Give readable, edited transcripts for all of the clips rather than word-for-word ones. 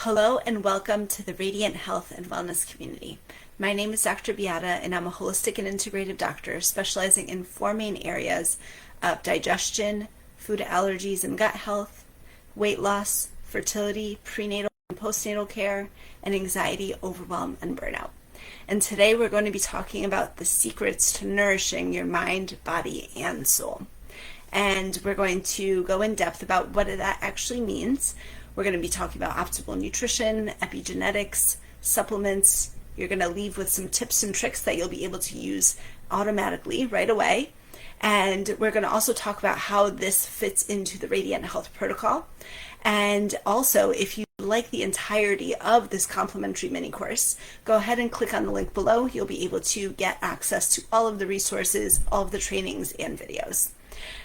Hello and welcome to the Radiant Health and Wellness community. My name is Dr. Beata and I'm a holistic and integrative doctor specializing in four main areas of digestion, food allergies and gut health, weight loss, fertility, prenatal and postnatal care, and anxiety, overwhelm, and burnout. And today we're going to be talking about the secrets to nourishing your mind, body, and soul. And we're going to go in depth about what that actually means. We're going to be talking about optimal nutrition, epigenetics, supplements. You're going to leave with some tips and tricks that you'll be able to use automatically right away. And we're going to also talk about how this fits into the Radiant Health Protocol. And also, if you like the entirety of this complimentary mini course, go ahead and click on the link below. You'll be able to get access to all of the resources, all of the trainings and videos.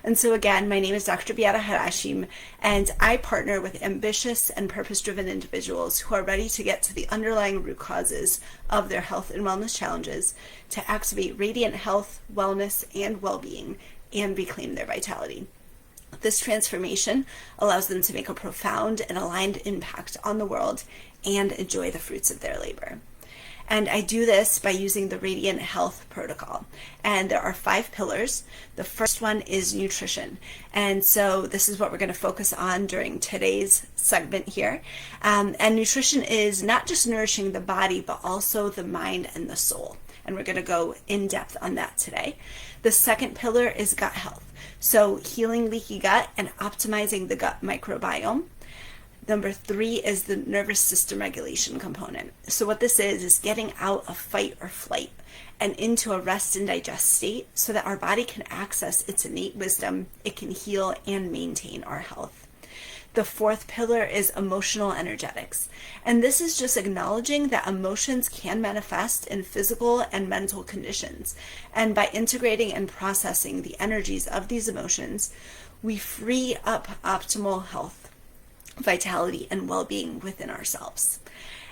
And so again, my name is Dr. Beata Harasim, and I partner with ambitious and purpose-driven individuals who are ready to get to the underlying root causes of their health and wellness challenges to activate radiant health, wellness, and well-being and reclaim their vitality. This transformation allows them to make a profound and aligned impact on the world and enjoy the fruits of their labor. And I do this by using the Radiant Health Protocol. And there are 5 pillars. The first one is nutrition. And so this is what we're going to focus on during today's segment here. And nutrition is not just nourishing the body, but also the mind and the soul. And we're going to go in depth on that today. The second pillar is gut health. So healing leaky gut and optimizing the gut microbiome. Number 3 is the nervous system regulation component. So what this is getting out of fight or flight and into a rest and digest state so that our body can access its innate wisdom, it can heal and maintain our health. The 4th pillar is emotional energetics. And this is just acknowledging that emotions can manifest in physical and mental conditions. And by integrating and processing the energies of these emotions, we free up optimal health, vitality, and well-being within ourselves.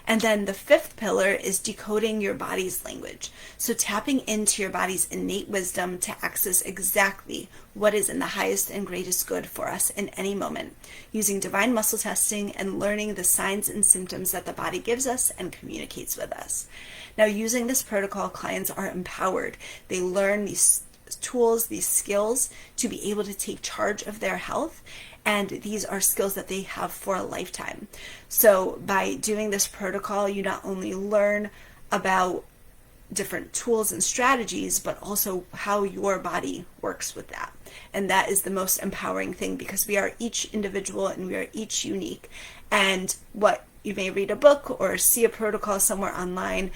And then the 5th pillar is decoding your body's language. So tapping into your body's innate wisdom to access exactly what is in the highest and greatest good for us in any moment, using divine muscle testing and learning the signs and symptoms that the body gives us and communicates with us. Now, using this protocol, clients are empowered. They learn these tools, these skills to be able to take charge of their health. And these are skills that they have for a lifetime. So by doing this protocol, you not only learn about different tools and strategies, but also how your body works with that. And that is the most empowering thing, because we are each individual and we are each unique. And what you may read a book or see a protocol somewhere online,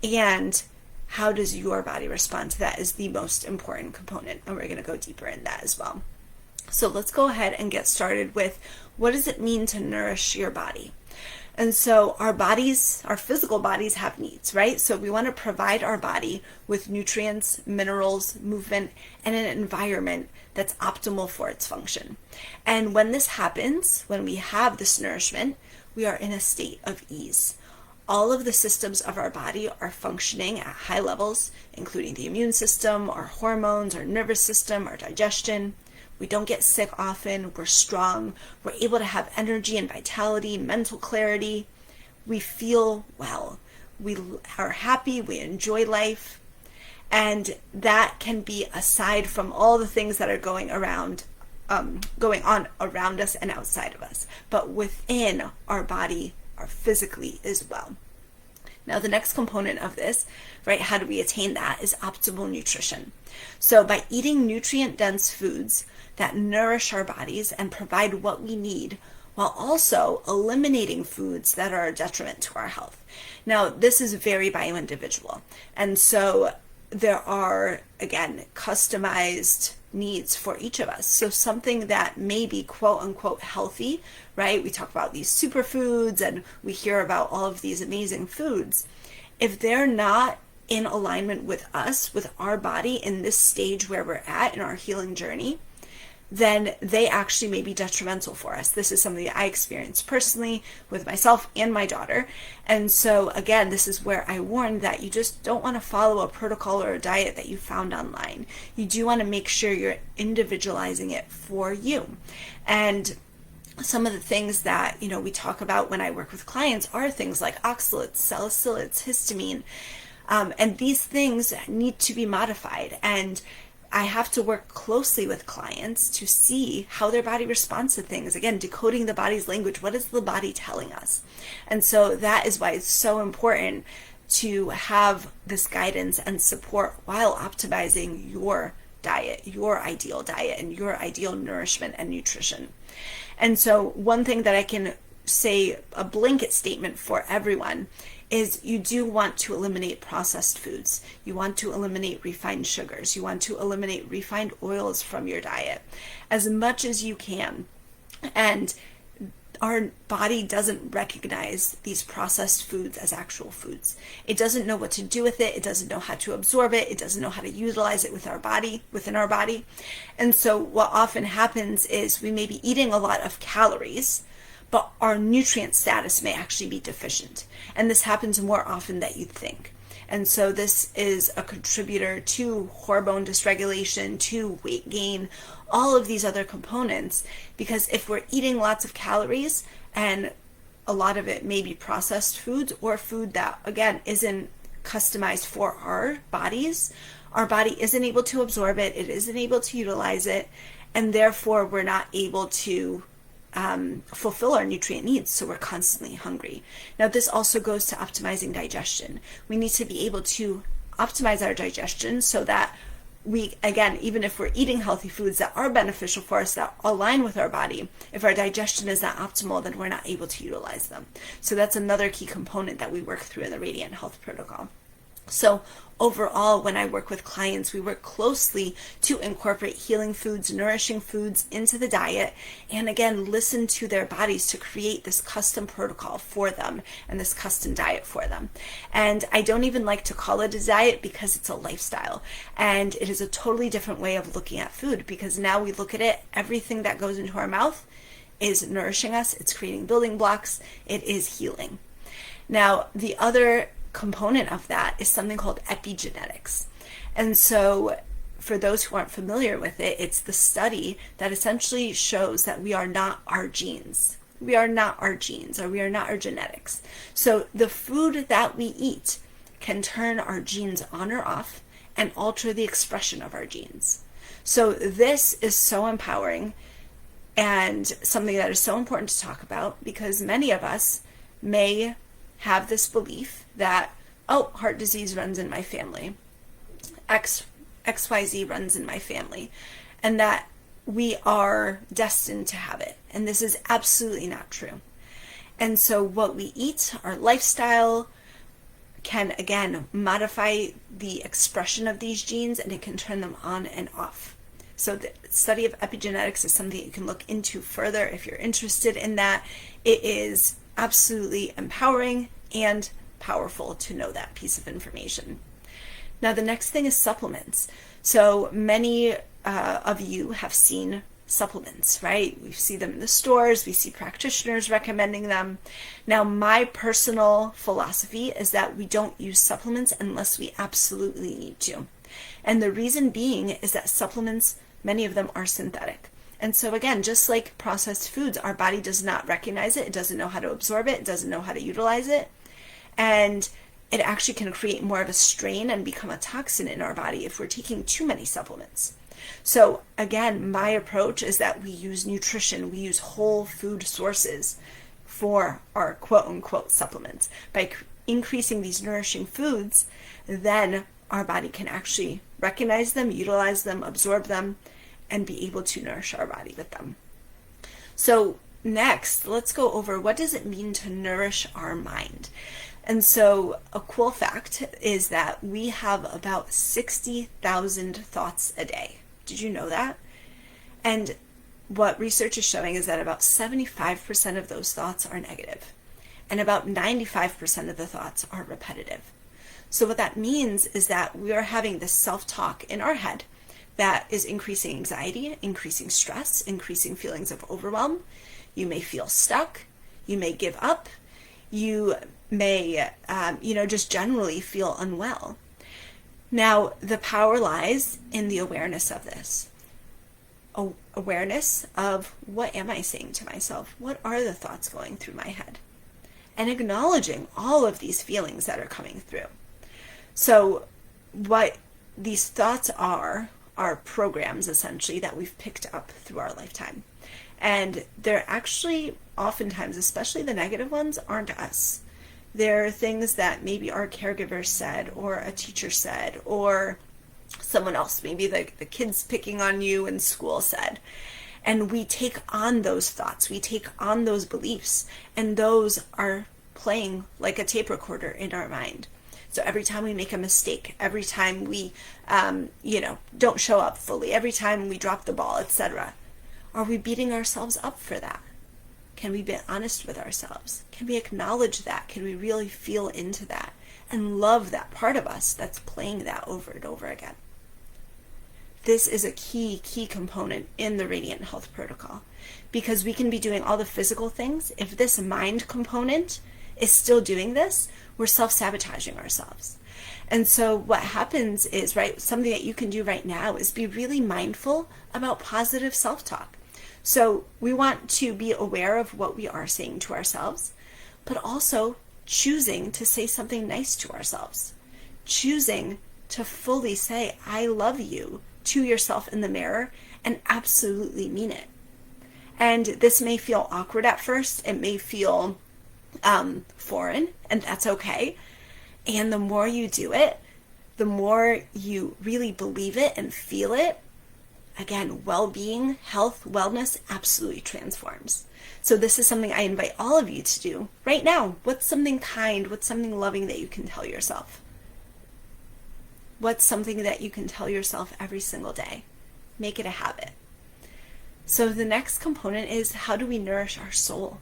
and how does your body respond to that is the most important component. And we're going to go deeper in that as well. So let's go ahead and get started with, what does it mean to nourish your body? And so our bodies, our physical bodies, have needs, right? So we want to provide our body with nutrients, minerals, movement, and an environment that's optimal for its function. And when this happens, when we have this nourishment, we are in a state of ease. All of the systems of our body are functioning at high levels, including the immune system, our hormones, our nervous system, our digestion. We don't get sick often, we're strong, we're able to have energy and vitality, mental clarity. We feel well, we are happy, we enjoy life. And that can be aside from all the things that are going on around us and outside of us, but within our body, our physically as well. Now, the next component of this, right, how do we attain that, is optimal nutrition. So by eating nutrient-dense foods that nourish our bodies and provide what we need, while also eliminating foods that are a detriment to our health. Now, this is very bio-individual. And so there are, again, customized needs for each of us. So something that may be quote unquote healthy, right? We talk about these superfoods and we hear about all of these amazing foods. If they're not in alignment with us, with our body in this stage where we're at in our healing journey, then they actually may be detrimental for us. This is something that I experienced personally with myself and my daughter. And so again, this is where I warn that you just don't want to follow a protocol or a diet that you found online. You do want to make sure you're individualizing it for you. And some of the things that, we talk about when I work with clients are things like oxalates, salicylates, histamine. And these things need to be modified. And I have to work closely with clients to see how their body responds to things. Again, decoding the body's language. What is the body telling us? And so that is why it's so important to have this guidance and support while optimizing your diet, your ideal diet, and your ideal nourishment and nutrition. And so one thing that I can say, a blanket statement for everyone, is you do want to eliminate processed foods. You want to eliminate refined sugars. You want to eliminate refined oils from your diet as much as you can. And our body doesn't recognize these processed foods as actual foods. It doesn't know what to do with it. It doesn't know how to absorb it. It doesn't know how to utilize it within our body. And so what often happens is we may be eating a lot of calories, but our nutrient status may actually be deficient. And this happens more often than you'd think. And so this is a contributor to hormone dysregulation, to weight gain, all of these other components. Because if we're eating lots of calories, and a lot of it may be processed foods or food that, again, isn't customized for our bodies, our body isn't able to absorb it, it isn't able to utilize it, and therefore we're not able to fulfill our nutrient needs, so we're constantly hungry. Now, this also goes to optimizing digestion. We need to be able to optimize our digestion so that we, again, even if we're eating healthy foods that are beneficial for us, that align with our body, if our digestion is not optimal, then we're not able to utilize them. So that's another key component that we work through in the Radiant Health Protocol. So overall, when I work with clients, we work closely to incorporate healing foods, nourishing foods into the diet, and again, listen to their bodies to create this custom protocol for them and this custom diet for them. And I don't even like to call it a diet because it's a lifestyle, and it is a totally different way of looking at food, because now we look at it, everything that goes into our mouth is nourishing us, it's creating building blocks, it is healing. Now, the other component of that is something called epigenetics. And so for those who aren't familiar with it, it's the study that essentially shows that we are not our genes. We are not our genes, or we are not our genetics. So the food that we eat can turn our genes on or off and alter the expression of our genes. So this is so empowering and something that is so important to talk about, because many of us may have this belief that, oh, heart disease runs in my family, XYZ runs in my family, and that we are destined to have it. And this is absolutely not true. And so what we eat, our lifestyle, can again modify the expression of these genes, and it can turn them on and off. So the study of epigenetics is something you can look into further if you're interested in that. It is absolutely empowering and powerful to know that piece of information. Now, the next thing is supplements. So many of you have seen supplements, right? We see them in the stores, we see practitioners recommending them. Now, my personal philosophy is that we don't use supplements unless we absolutely need to. And the reason being is that supplements, many of them are synthetic. And so again, just like processed foods, our body does not recognize it. It doesn't know how to absorb it. It doesn't know how to utilize it. And it actually can create more of a strain and become a toxin in our body if we're taking too many supplements. So again, my approach is that we use nutrition, we use whole food sources for our quote unquote supplements. By increasing these nourishing foods, then our body can actually recognize them, utilize them, absorb them, and be able to nourish our body with them. So next, let's go over, what does it mean to nourish our mind? And so a cool fact is that we have about 60,000 thoughts a day. Did you know that? And what research is showing is that about 75% of those thoughts are negative, and about 95% of the thoughts are repetitive. So what that means is that we are having this self-talk in our head that is increasing anxiety, increasing stress, increasing feelings of overwhelm. You may feel stuck. You may give up. You may, just generally feel unwell. Now, the power lies in the awareness of this. awareness of what am I saying to myself? What are the thoughts going through my head? And acknowledging all of these feelings that are coming through. So what these thoughts are programs essentially that we've picked up through our lifetime. And they're actually oftentimes, especially the negative ones, aren't us. They're things that maybe our caregiver said, or a teacher said, or someone else, maybe the kids picking on you in school said. And we take on those thoughts, we take on those beliefs, and those are playing like a tape recorder in our mind. So every time we make a mistake, every time we, don't show up fully, every time we drop the ball, etc., are we beating ourselves up for that? Can we be honest with ourselves? Can we acknowledge that? Can we really feel into that and love that part of us that's playing that over and over again? This is a key component in the Radiant Health Protocol, because we can be doing all the physical things. If this mind component is still doing this, we're self-sabotaging ourselves. And so what happens is, right, something that you can do right now is be really mindful about positive self-talk. So we want to be aware of what we are saying to ourselves, but also choosing to say something nice to ourselves. Choosing to fully say, I love you, to yourself in the mirror and absolutely mean it. And this may feel awkward at first. It may feel foreign, and that's okay. And the more you do it, the more you really believe it and feel it, again, well-being, health, wellness absolutely transforms. So this is something I invite all of you to do right now. What's something kind? What's something loving that you can tell yourself? What's something that you can tell yourself every single day? Make it a habit. So the next component is, how do we nourish our soul?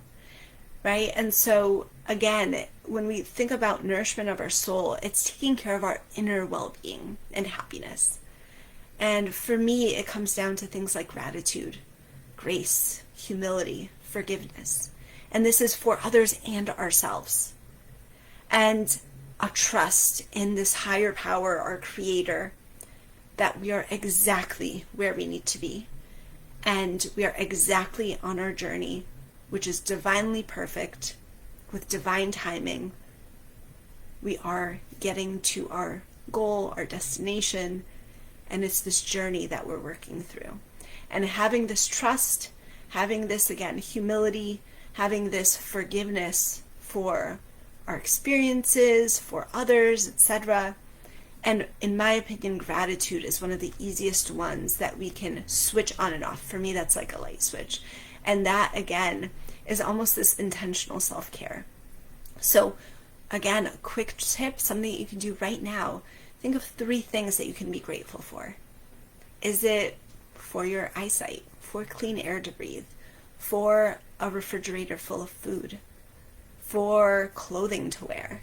Right? And so again, when we think about nourishment of our soul, it's taking care of our inner well-being and happiness. And for me, it comes down to things like gratitude, grace, humility, forgiveness. And this is for others and ourselves. And a trust in this higher power, our creator, that we are exactly where we need to be. And we are exactly on our journey, which is divinely perfect, with divine timing. We are getting to our goal, our destination, and it's this journey that we're working through. And having this trust, having this, again, humility, having this forgiveness for our experiences, for others, etc. And in my opinion, gratitude is one of the easiest ones that we can switch on and off. For me, that's like a light switch. And that, again, is almost this intentional self-care. So again, a quick tip, something that you can do right now. Think of 3 things that you can be grateful for. Is it for your eyesight, for clean air to breathe, for a refrigerator full of food, for clothing to wear,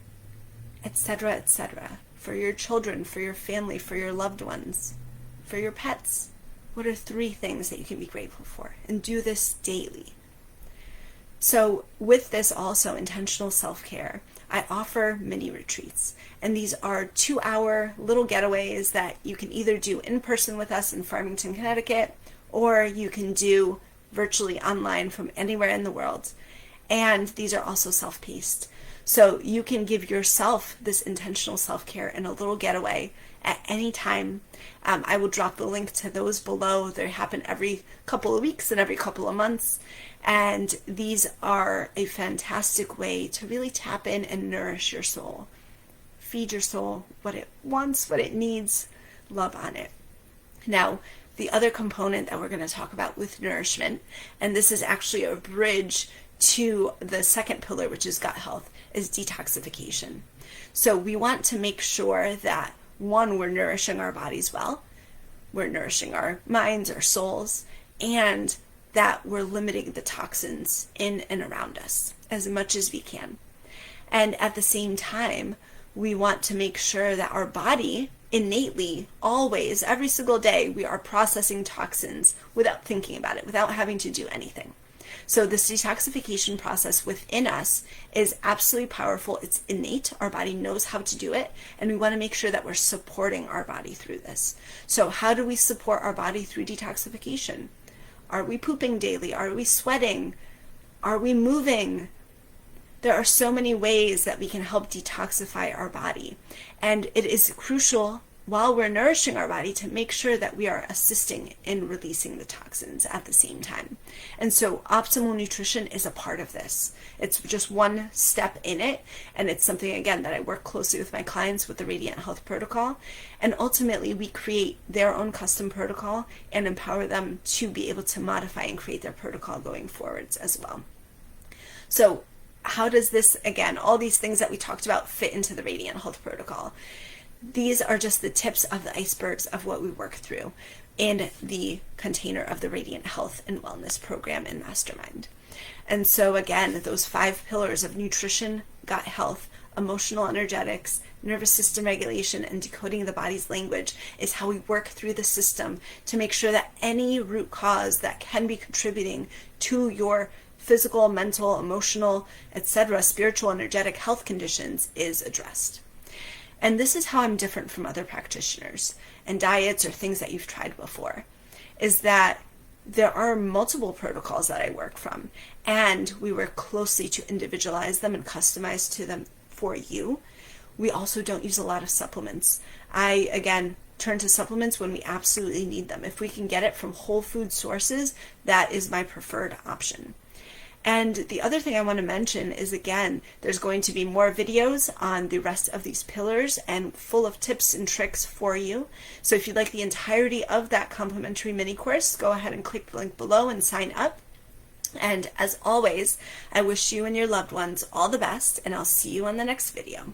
etc., etc., for your children, for your family, for your loved ones, for your pets? What are 3 things that you can be grateful for? And do this daily. So with this also, intentional self-care, I offer mini retreats. And these are 2-hour little getaways that you can either do in person with us in Farmington, Connecticut, or you can do virtually online from anywhere in the world. And these are also self-paced. So you can give yourself this intentional self-care in a little getaway at any time. I will drop the link to those below. They happen every couple of weeks and every couple of months. And these are a fantastic way to really tap in and nourish your soul. Feed your soul what it wants, what it needs, love on it. Now, the other component that we're going to talk about with nourishment, and this is actually a bridge to the second pillar, which is gut health, is detoxification. So we want to make sure that, one, we're nourishing our bodies well, we're nourishing our minds, our souls, and that we're limiting the toxins in and around us as much as we can. And at the same time, we want to make sure that our body innately, always, every single day, we are processing toxins without thinking about it, without having to do anything. So this detoxification process within us is absolutely powerful. It's innate. Our body knows how to do it. And we want to make sure that we're supporting our body through this. So how do we support our body through detoxification? Are we pooping daily? Are we sweating? Are we moving? There are so many ways that we can help detoxify our body. And it is crucial while we're nourishing our body to make sure that we are assisting in releasing the toxins at the same time. And so optimal nutrition is a part of this. It's just one step in it. And it's something, again, that I work closely with my clients with the Radiant Health Protocol. And ultimately, we create their own custom protocol and empower them to be able to modify and create their protocol going forwards as well. So how does this, again, all these things that we talked about fit into the Radiant Health Protocol? These are just the tips of the icebergs of what we work through in the container of the Radiant Health and Wellness Program and Mastermind. And so again, those 5 pillars of nutrition, gut health, emotional energetics, nervous system regulation, and decoding the body's language is how we work through the system to make sure that any root cause that can be contributing to your physical, mental, emotional, etc., spiritual, energetic health conditions is addressed. And this is how I'm different from other practitioners and diets or things that you've tried before, is that there are multiple protocols that I work from, and we work closely to individualize them and customize to them for you. We also don't use a lot of supplements. I, again, turn to supplements when we absolutely need them. If we can get it from whole food sources, that is my preferred option. And the other thing I want to mention is, again, there's going to be more videos on the rest of these pillars and full of tips and tricks for you. So if you'd like the entirety of that complimentary mini course, go ahead and click the link below and sign up. And as always, I wish you and your loved ones all the best, and I'll see you on the next video.